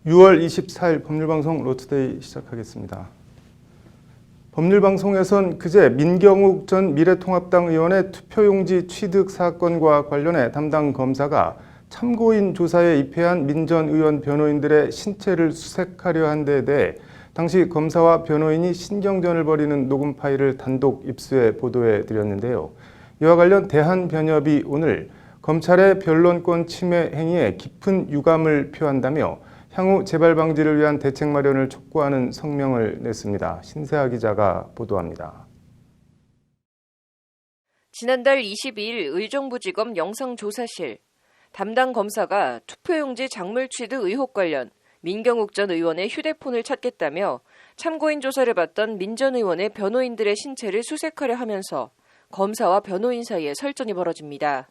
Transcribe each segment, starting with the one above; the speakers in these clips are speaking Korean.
6월 24일 법률방송 로투데이 시작하겠습니다. 법률방송에선 그제 민경욱 전 미래통합당 의원의 투표용지 취득 사건과 관련해 담당 검사가 참고인 조사에 입회한 민 전 의원 변호인들의 신체를 수색하려 한 데에 대해 당시 검사와 변호인이 신경전을 벌이는 녹음 파일을 단독 입수해 보도해 드렸는데요. 이와 관련 대한변협이 오늘 검찰의 변론권 침해 행위에 깊은 유감을 표한다며 향후 재발 방지를 위한 대책 마련을 촉구하는 성명을 냈습니다. 신세아 기자가 보도합니다. 지난달 22일 의정부지검 영상조사실 담당 검사가 투표용지 작물 취득 의혹 관련 민경욱 전 의원의 휴대폰을 찾겠다며 참고인 조사를 받던 민 전 의원의 변호인들의 신체를 수색하려 하면서 검사와 변호인 사이에 설전이 벌어집니다.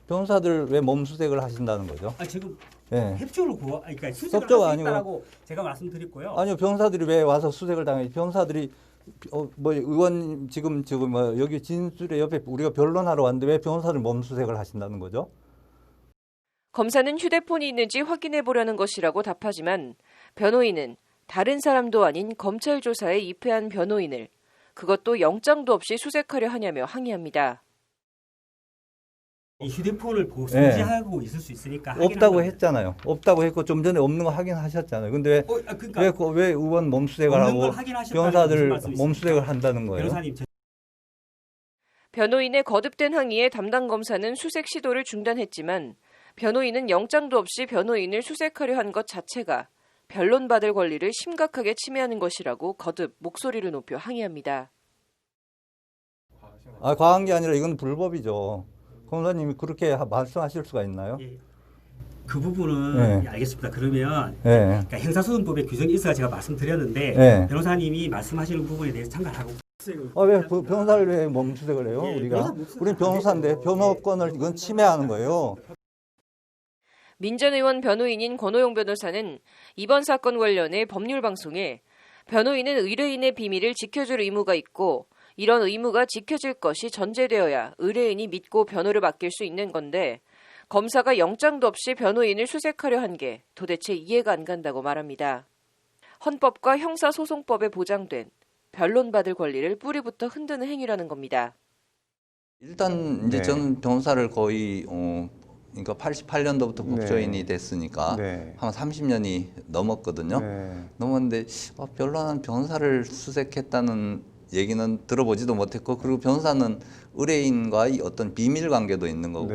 변호사들 왜 몸수색을 하신다는 거죠? 지금 예. 협조로 그러니까 수색을 할 수 있다라고 제가 말씀드렸고요. 아니요, 변호사들이 왜 와서 수색을 당해? 변호사들이 의원 지금 여기 진술의 옆에 우리가 변론하러 왔는데 왜 변호사들 몸수색을 하신다는 거죠? 검사는 휴대폰이 있는지 확인해 보려는 것이라고 답하지만 변호인은 다른 사람도 아닌 검찰 조사에 입회한 변호인을 그것도 영장도 없이 수색하려 하냐며 항의합니다. 이 휴대폰을 보고 소지하고 있을 수 있으니까 없다고 했잖아요. 없다고 했고 좀 전에 없는 거 확인하셨잖아요. 근데 왜 의원 몸수색을 하고 변호사들 몸수색을 한다는 거예요? 변호사님, 변호인의 거듭된 항의에 담당 검사는 수색 시도를 중단했지만 변호인은 영장도 없이 변호인을 수색하려 한 것 자체가 변론받을 권리를 심각하게 침해하는 것이라고 거듭 목소리를 높여 항의합니다. 과한 게 아니라 이건 불법이죠. 검사님이 그렇게 말씀하실 수가 있나요? 예. 그 부분은 알겠습니다. 그러면 그러니까 형사소송법의 규정이 있어야 제가 말씀드렸는데 변호사님이 말씀하시는 부분에 대해서 참관하고 왜 변호사를 왜 몸수색을 해요? 우리는 변호사인데 변호권을 이건 침해하는 거예요. 민 전 의원 변호인인 권오용 변호사는 이번 사건 관련해 법률방송에 변호인은 의뢰인의 비밀을 지켜줄 의무가 있고 이런 의무가 지켜질 것이 전제되어야 의뢰인이 믿고 변호를 맡길 수 있는 건데 검사가 영장도 없이 변호인을 수색하려 한 게 도대체 이해가 안 간다고 말합니다. 헌법과 형사소송법에 보장된 변론받을 권리를 뿌리부터 흔드는 행위라는 겁니다. 일단 이제 저는 변호사를 거의 그러니까 88년도부터 법조인이 됐으니까 한 30년이 넘었거든요. 넘었는데 변론한 변호사를 수색했다는 얘기는 들어보지도 못했고, 그리고 변호사는 의뢰인과의 어떤 비밀 관계도 있는 거고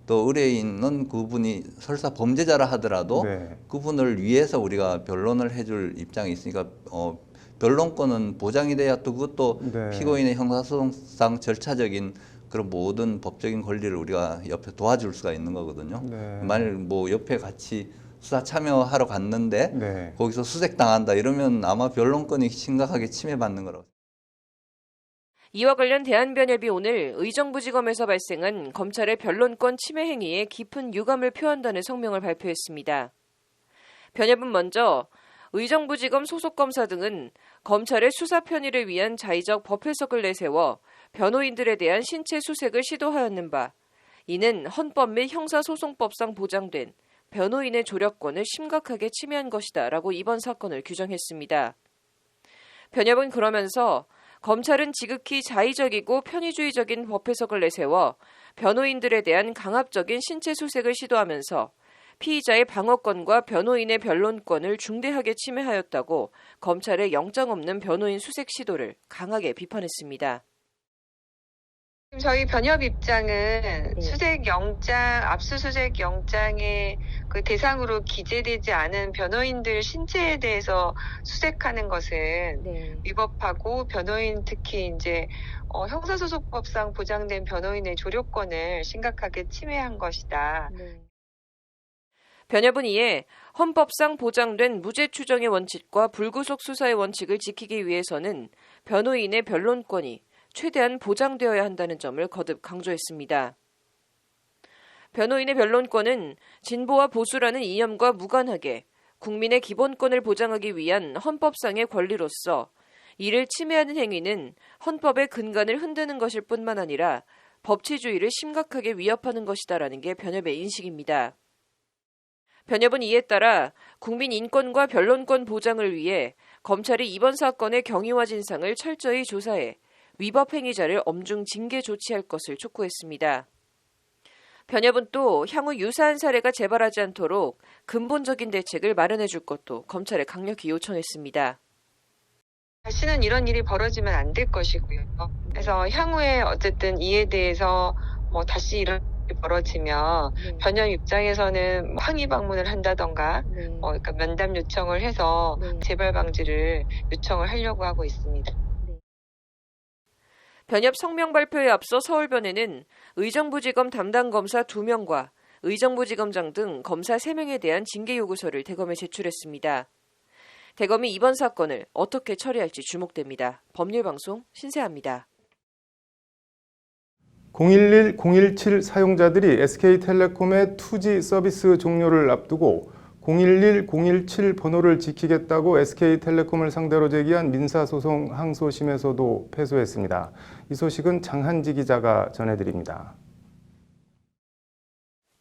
또 의뢰인은 그분이 설사 범죄자라 하더라도 그분을 위해서 우리가 변론을 해줄 입장이 있으니까 변론권은 보장이 돼야 또 그것도 피고인의 형사소송상 절차적인 그런 모든 법적인 권리를 우리가 옆에 도와줄 수가 있는 거거든요. 만일 옆에 같이 수사 참여하러 갔는데 거기서 수색당한다 이러면 아마 변론권이 심각하게 침해받는 거라고. 이와 관련 대한변협이 오늘 의정부지검에서 발생한 검찰의 변론권 침해 행위에 깊은 유감을 표한다는 성명을 발표했습니다. 변협은 먼저 의정부지검 소속검사 등은 검찰의 수사 편의를 위한 자의적 법 해석을 내세워 변호인들에 대한 신체 수색을 시도하였는 바 이는 헌법 및 형사소송법상 보장된 변호인의 조력권을 심각하게 침해한 것이다 라고 이번 사건을 규정했습니다. 변협은 그러면서 검찰은 지극히 자의적이고 편의주의적인 법 해석을 내세워 변호인들에 대한 강압적인 신체 수색을 시도하면서 피의자의 방어권과 변호인의 변론권을 중대하게 침해하였다고 검찰의 영장 없는 변호인 수색 시도를 강하게 비판했습니다. 저희 변협 입장은 수색 영장, 압수수색 영장의 그 대상으로 기재되지 않은 변호인들 신체에 대해서 수색하는 것은 위법하고 변호인 특히 이제 형사소송법상 보장된 변호인의 조력권을 심각하게 침해한 것이다. 변협은 이에 헌법상 보장된 무죄 추정의 원칙과 불구속 수사의 원칙을 지키기 위해서는 변호인의 변론권이 최대한 보장되어야 한다는 점을 거듭 강조했습니다. 변호인의 변론권은 진보와 보수라는 이념과 무관하게 국민의 기본권을 보장하기 위한 헌법상의 권리로서 이를 침해하는 행위는 헌법의 근간을 흔드는 것일 뿐만 아니라 법치주의를 심각하게 위협하는 것이다라는 게 변협의 인식입니다. 변협은 이에 따라 국민 인권과 변론권 보장을 위해 검찰이 이번 사건의 경위와 진상을 철저히 조사해 위법 행위자를 엄중 징계 조치할 것을 촉구했습니다. 변협은 또 향후 유사한 사례가 재발하지 않도록 근본적인 대책을 마련해 줄 것도 검찰에 강력히 요청했습니다. 다시는 이런 일이 벌어지면 안 될 것이고요. 그래서 향후에 어쨌든 이에 대해서 다시 이런 일이 벌어지면 변협 입장에서는 항의 방문을 한다던가 그러니까 면담 요청을 해서 재발 방지를 요청을 하려고 하고 있습니다. 변협 성명 발표에 앞서 서울변에는 의정부지검 담당 검사 2명과 의정부지검장 등 검사 3명에 대한 징계 요구서를 대검에 제출했습니다. 대검이 이번 사건을 어떻게 처리할지 주목됩니다. 법률방송 신세아입니다. 011, 017 사용자들이 SK텔레콤의 2G 서비스 종료를 앞두고 011, 017 번호를 지키겠다고 SK텔레콤을 상대로 제기한 민사소송 항소심에서도 패소했습니다. 이 소식은 장한지 기자가 전해드립니다.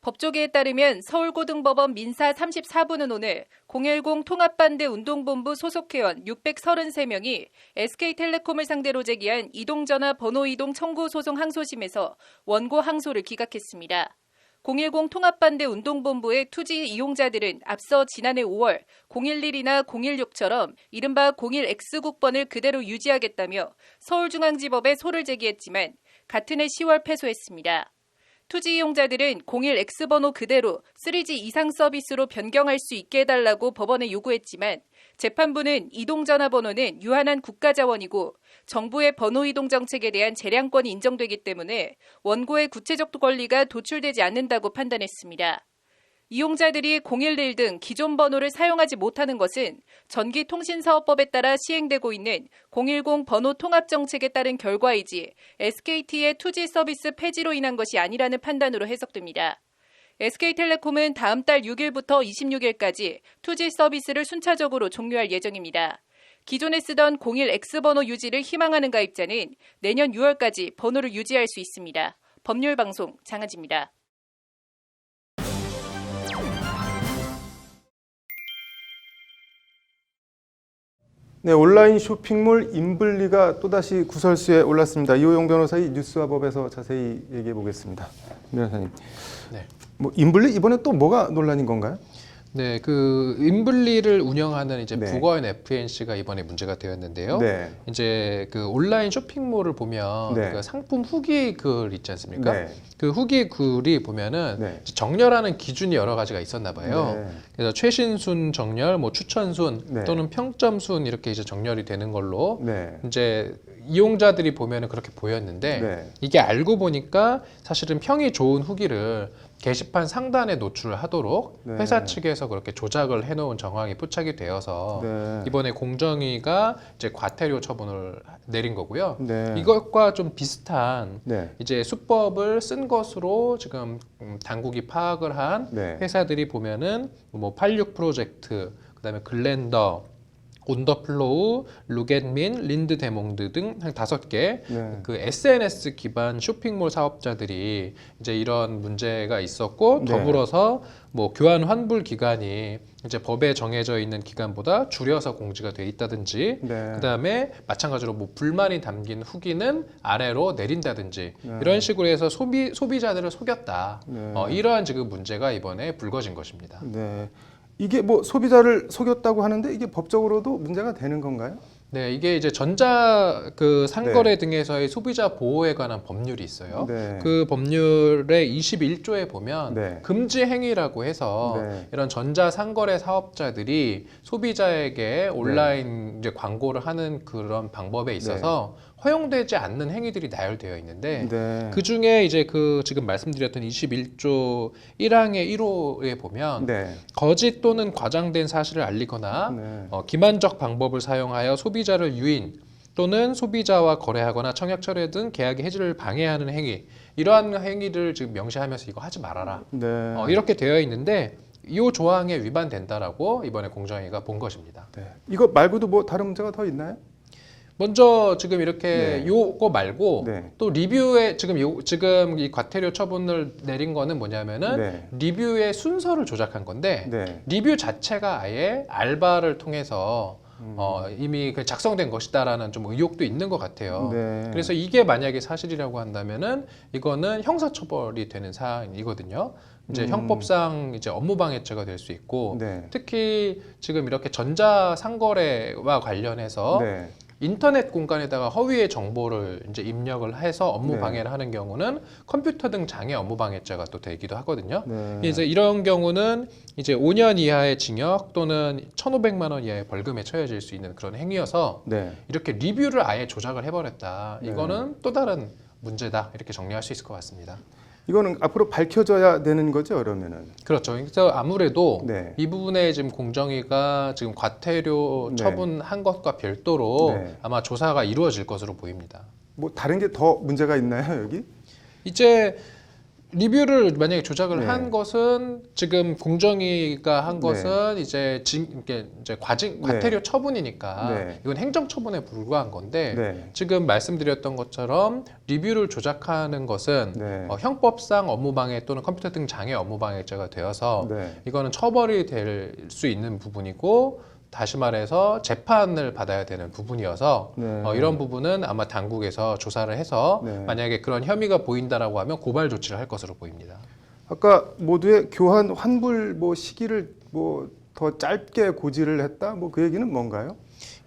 법조계에 따르면 서울고등법원 민사 34부는 오늘 010 통합반대 운동본부 소속 회원 633명이 SK텔레콤을 상대로 제기한 이동전화 번호 이동 청구 소송 항소심에서 원고 항소를 기각했습니다. 010 통합반대 운동본부의 2G 이용자들은 앞서 지난해 5월 011이나 016처럼 이른바 01X국번을 그대로 유지하겠다며 서울중앙지법에 소를 제기했지만 같은 해 10월 패소했습니다. 2G 이용자들은 01X번호 그대로 3G 이상 서비스로 변경할 수 있게 해달라고 법원에 요구했지만 재판부는 이동전화번호는 유한한 국가자원이고 정부의 번호 이동 정책에 대한 재량권이 인정되기 때문에 원고의 구체적 권리가 도출되지 않는다고 판단했습니다. 이용자들이 011 등 기존 번호를 사용하지 못하는 것은 전기통신사업법에 따라 시행되고 있는 010 번호 통합 정책에 따른 결과이지 SKT의 2G 서비스 폐지로 인한 것이 아니라는 판단으로 해석됩니다. SK텔레콤은 다음 달 6일부터 26일까지 2G 서비스를 순차적으로 종료할 예정입니다. 기존에 쓰던 01X 번호 유지를 희망하는 가입자는 내년 6월까지 번호를 유지할 수 있습니다. 법률방송 장한지입니다. 네, 온라인 쇼핑몰 인블리가 또다시 구설수에 올랐습니다. 이호영 변호사의 뉴스와 법에서 자세히 얘기해 보겠습니다. 변호사님. 네. 인블리 이번에 또 뭐가 논란인 건가요? 네, 그 인블리를 운영하는 이제 네. 북어인 FNC가 이번에 문제가 되었는데요. 네. 이제 그 온라인 쇼핑몰을 보면 네. 그 상품 후기 글 있지 않습니까? 네. 그 후기 글이 보면은 네. 정렬하는 기준이 여러 가지가 있었나 봐요. 네. 그래서 최신순 정렬, 뭐 추천순 네. 또는 평점순 이렇게 이제 정렬이 되는 걸로 네. 이제 이용자들이 보면은 그렇게 보였는데 네. 이게 알고 보니까 사실은 평이 좋은 후기를 게시판 상단에 노출하도록 네. 회사 측에서 그렇게 조작을 해놓은 정황이 포착이 되어서 네. 이번에 공정위가 이제 과태료 처분을 내린 거고요. 네. 이것과 좀 비슷한 네. 이제 수법을 쓴 것으로 지금 당국이 파악을 한 네. 회사들이 보면은 뭐 86 프로젝트, 그다음에 글랜더, 온더플로우, 루겟민, 린드데몽드 등 한 5개 네. 그 SNS 기반 쇼핑몰 사업자들이 이제 이런 문제가 있었고 네. 더불어서 뭐 교환 환불 기간이 이제 법에 정해져 있는 기간보다 줄여서 공지가 돼 있다든지 네. 그다음에 마찬가지로 뭐 불만이 담긴 후기는 아래로 내린다든지 네. 이런 식으로 해서 소비자들을 속였다. 네. 이러한 지금 문제가 이번에 불거진 것입니다. 네. 이게 뭐 소비자를 속였다고 하는데 이게 법적으로도 문제가 되는 건가요? 네, 이게 이제 전자 그 상거래 네. 등에서의 소비자 보호에 관한 법률이 있어요. 네. 그 법률의 21조에 보면 네. 금지 행위라고 해서 네. 이런 전자 상거래 사업자들이 소비자에게 온라인 이제 광고를 하는 그런 방법에 있어서 허용되지 않는 행위들이 나열되어 있는데 네. 그 중에 이제 그 지금 말씀드렸던 21조 1항의 1호에 보면 네. 거짓 또는 과장된 사실을 알리거나 네. 기만적 방법을 사용하여 소비자를 유인 또는 소비자와 거래하거나 청약 철회 등 계약의 해지를 방해하는 행위, 이러한 행위를 지금 명시하면서 이거 하지 말아라. 네. 이렇게 되어 있는데 이 조항에 위반된다라고 이번에 공정위가 본 것입니다. 네. 이거 말고도 뭐 다른 문제가 더 있나요? 먼저 지금 이렇게 네. 요거 말고 네. 또 리뷰에 지금 이 과태료 처분을 내린 거는 뭐냐면은 네. 리뷰의 순서를 조작한 건데 네. 리뷰 자체가 아예 알바를 통해서 이미 그 작성된 것이다라는 좀 의혹도 있는 것 같아요. 네. 그래서 이게 만약에 사실이라고 한다면은 이거는 형사처벌이 되는 사안이거든요. 이제 형법상 이제 업무방해죄가 될 수 있고 네. 특히 지금 이렇게 전자상거래와 관련해서 네. 인터넷 공간에다가 허위의 정보를 이제 입력을 해서 업무 네. 방해를 하는 경우는 컴퓨터 등 장애 업무 방해죄가 또 되기도 하거든요. 네. 이제 이런 경우는 이제 5년 이하의 징역 또는 1,500만 원 이하의 벌금에 처해질 수 있는 그런 행위여서 네. 이렇게 리뷰를 아예 조작을 해버렸다. 네. 이거는 또 다른 문제다. 이렇게 정리할 수 있을 것 같습니다. 이거는 앞으로 밝혀져야 되는 거죠, 그러면은. 그렇죠. 그래서 아무래도 네. 이 부분에 지금 공정위가 지금 과태료 네. 처분한 것과 별도로 네. 아마 조사가 이루어질 것으로 보입니다. 뭐 다른 게 더 문제가 있나요, 여기? 이제 리뷰를 만약에 조작을 네. 한 것은 지금 공정위가 한 네. 것은 이제 과태료 처분이니까 네. 이건 행정 처분에 불과한 건데 네. 지금 말씀드렸던 것처럼 리뷰를 조작하는 것은 네. 형법상 업무방해 또는 컴퓨터 등 장애 업무방해죄가 되어서 네. 이거는 처벌이 될 수 있는 부분이고 다시 말해서 재판을 받아야 되는 부분이어서 네. 이런 부분은 아마 당국에서 조사를 해서 네. 만약에 그런 혐의가 보인다라고 하면 고발 조치를 할 것으로 보입니다. 아까 모두의 교환 환불 뭐 시기를 뭐 더 짧게 고지를 했다? 뭐 그 얘기는 뭔가요?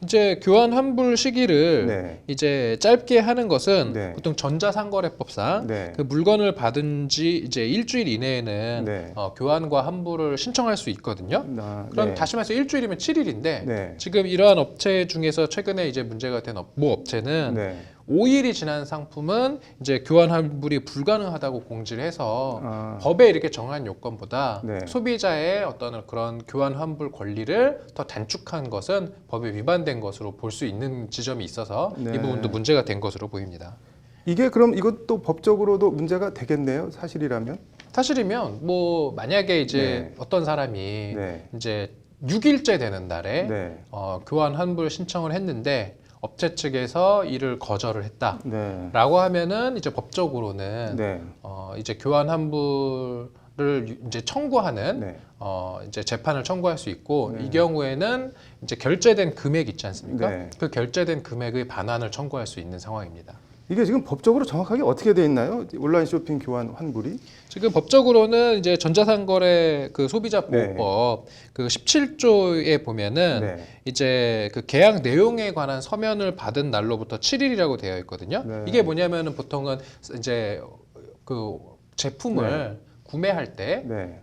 이제 교환 환불 시기를 네. 이제 짧게 하는 것은 네. 보통 전자상거래법상 네. 그 물건을 받은 지 이제 일주일 이내에는 네. 교환과 환불을 신청할 수 있거든요. 그럼 네. 다시 말해서 일주일이면 7일인데 네. 지금 이러한 업체 중에서 최근에 이제 문제가 된 모 업체는 네. 5일이 지난 상품은 이제 교환 환불이 불가능하다고 공지를 해서 아. 법에 이렇게 정한 요건보다 네. 소비자의 어떤 그런 교환 환불 권리를 더 단축한 것은 법에 위반된 것으로 볼 수 있는 지점이 있어서 네. 이 부분도 문제가 된 것으로 보입니다. 이게 그럼 이것도 법적으로도 문제가 되겠네요, 사실이라면? 사실이면 뭐 만약에 이제 네. 어떤 사람이 네. 이제 6일째 되는 날에 네. 교환 환불 신청을 했는데 업체 측에서 이를 거절을 했다라고 네. 하면은 이제 법적으로는 네. 이제 교환 환불을 이제 청구하는 네. 이제 재판을 청구할 수 있고 네. 이 경우에는 이제 결제된 금액 있지 않습니까? 네. 그 결제된 금액의 반환을 청구할 수 있는 상황입니다. 이게 지금 법적으로 정확하게 어떻게 돼 있나요? 온라인 쇼핑 교환 환불이? 지금 법적으로는 이제 전자상거래 그 소비자보호법 그 17조에 보면은 네. 이제 그 계약 내용에 관한 서면을 받은 날로부터 7일이라고 되어 있거든요. 네. 이게 뭐냐면은 보통은 이제 그 제품을 구매할 때 네.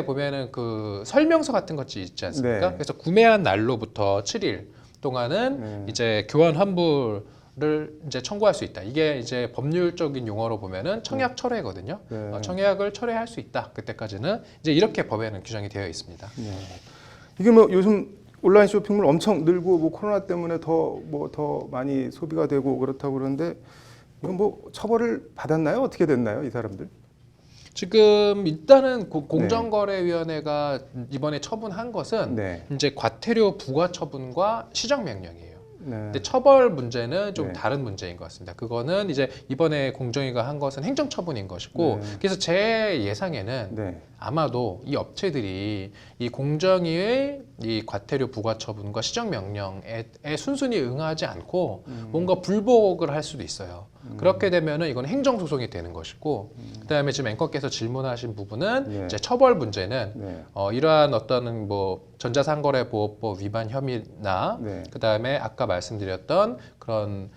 보면은 그 설명서 같은 것이 있지 않습니까? 네. 그래서 구매한 날로부터 7일 동안은 네. 이제 교환 환불을 이제 청구할 수 있다. 이게 이제 법률적인 용어로 보면은 청약 철회거든요. 네. 청약을 철회할 수 있다. 그때까지는 이제 이렇게 법에는 규정이 되어 있습니다. 네. 이게 뭐 요즘 온라인 쇼핑몰 엄청 늘고 뭐 코로나 때문에 더 많이 소비가 되고 그렇다고 그러는데 이건 뭐 처벌을 받았나요? 어떻게 됐나요, 이 사람들? 지금 일단은 공정거래위원회가 이번에 처분한 것은 네. 이제 과태료 부과 처분과 시정 명령이에요. 네. 근데 처벌 문제는 좀 네. 다른 문제인 것 같습니다. 그거는 이제 이번에 공정위가 한 것은 행정처분인 것이고, 네. 그래서 제 예상에는 네. 아마도 이 업체들이 이 공정위의 이 과태료 부과 처분과 시정 명령에 순순히 응하지 않고 뭔가 불복을 할 수도 있어요. 그렇게 되면은 이건 행정 소송이 되는 것이고, 그다음에 지금 앵커께서 질문하신 부분은 네. 이제 처벌 문제는 네. 이러한 어떤 뭐 전자상거래보호법 위반 혐의나 네. 그다음에 아까 말씀드렸던 그런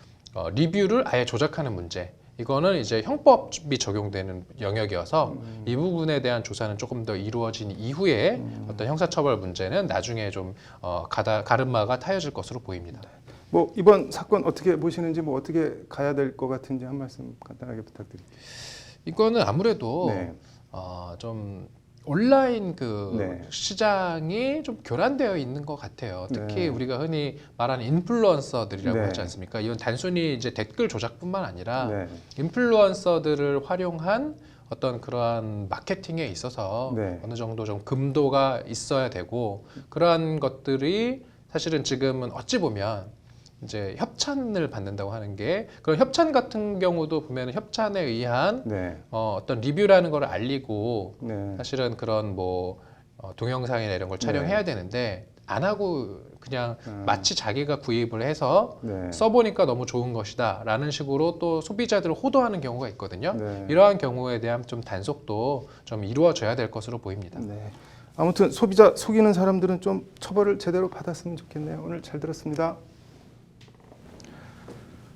리뷰를 아예 조작하는 문제. 이거는 이제 형법이 적용되는 영역이어서 이 부분에 대한 조사는 조금 더 이루어진 이후에 어떤 형사처벌 문제는 나중에 좀 가름마가 타여질 것으로 보입니다. 뭐 이번 사건 어떻게 보시는지 뭐 어떻게 가야 될 것 같은지 한 말씀 간단하게 부탁드립니다. 이거는 아무래도 네. 좀 온라인 그 네. 시장이 좀 교란되어 있는 것 같아요. 특히 네. 우리가 흔히 말하는 인플루언서들이라고 네. 하지 않습니까? 이건 단순히 이제 댓글 조작뿐만 아니라 네. 인플루언서들을 활용한 어떤 그러한 마케팅에 있어서 네. 어느 정도 좀 금도가 있어야 되고 그러한 것들이 사실은 지금은 어찌 보면 이제 협찬을 받는다고 하는 게 그런 협찬 같은 경우도 보면 협찬에 의한 어떤 리뷰라는 걸 알리고 사실은 그런 뭐 동영상이나 이런 걸 촬영해야 되는데 안 하고 그냥 마치 자기가 구입을 해서 써보니까 너무 좋은 것이다 라는 식으로 또 소비자들을 호도하는 경우가 있거든요. 이러한 경우에 대한 좀 단속도 좀 이루어져야 될 것으로 보입니다. 아무튼 소비자 속이는 사람들은 좀 처벌을 제대로 받았으면 좋겠네요. 오늘 잘 들었습니다.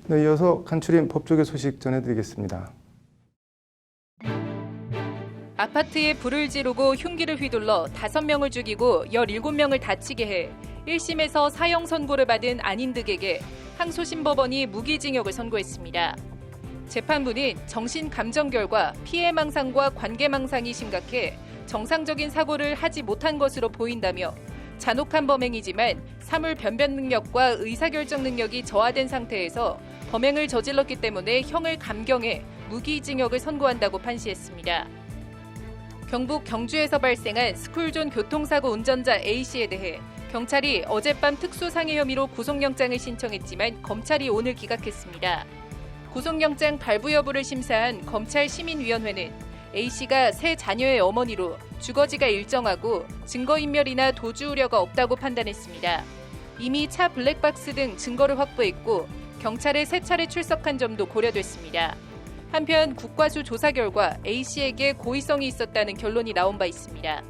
네, 이어서 간추린 법조계 소식 전해드리겠습니다. 아파트에 불을 지르고 흉기를 휘둘러 5명을 죽이고 17명을 다치게 해 1심에서 사형 선고를 받은 안인득에게 항소심 법원이 무기징역을 선고했습니다. 재판부는 정신감정결과 피해망상과 관계망상이 심각해 정상적인 사고를 하지 못한 것으로 보인다며 잔혹한 범행이지만 사물 변변 능력과 의사결정 능력이 저하된 상태에서 범행을 저질렀기 때문에 형을 감경해 무기징역을 선고한다고 판시했습니다. 경북 경주에서 발생한 스쿨존 교통사고 운전자 A씨에 대해 경찰이 어젯밤 특수상해 혐의로 구속영장을 신청했지만 검찰이 오늘 기각했습니다. 구속영장 발부 여부를 심사한 검찰 시민위원회는 A씨가 세 자녀의 어머니로 주거지가 일정하고 증거인멸이나 도주 우려가 없다고 판단했습니다. 이미 차 블랙박스 등 증거를 확보했고 경찰에 3차례 출석한 점도 고려됐습니다. 한편 국과수 조사 결과 A씨에게 고의성이 있었다는 결론이 나온 바 있습니다.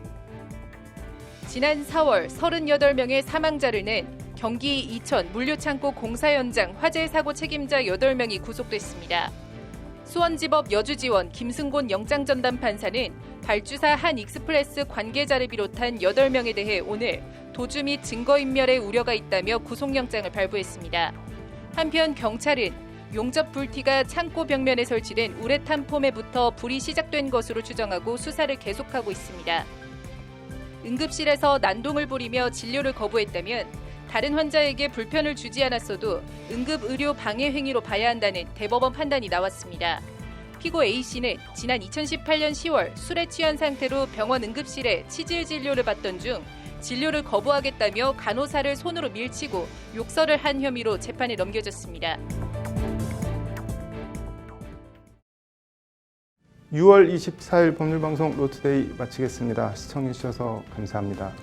지난 4월 38명의 사망자를 낸 경기 이천 물류창고 공사 현장 화재 사고 책임자 8명이 구속됐습니다. 수원지법 여주지원 김승곤 영장전담 판사는 발주사 한 익스프레스 관계자를 비롯한 8명에 대해 오늘 도주 및 증거인멸의 우려가 있다며 구속영장을 발부했습니다. 한편 경찰은 용접 불티가 창고 벽면에 설치된 우레탄 폼에 붙어 불이 시작된 것으로 추정하고 수사를 계속하고 있습니다. 응급실에서 난동을 부리며 진료를 거부했다면 다른 환자에게 불편을 주지 않았어도 응급의료 방해 행위로 봐야 한다는 대법원 판단이 나왔습니다. 피고 A씨는 지난 2018년 10월 술에 취한 상태로 병원 응급실에 치질 진료를 받던 중 진료를 거부하겠다며 간호사를 손으로 밀치고 욕설을 한 혐의로 재판에 넘겨졌습니다. 6월 24일 법률방송 로투데이 마치겠습니다. 시청해주셔서 감사합니다.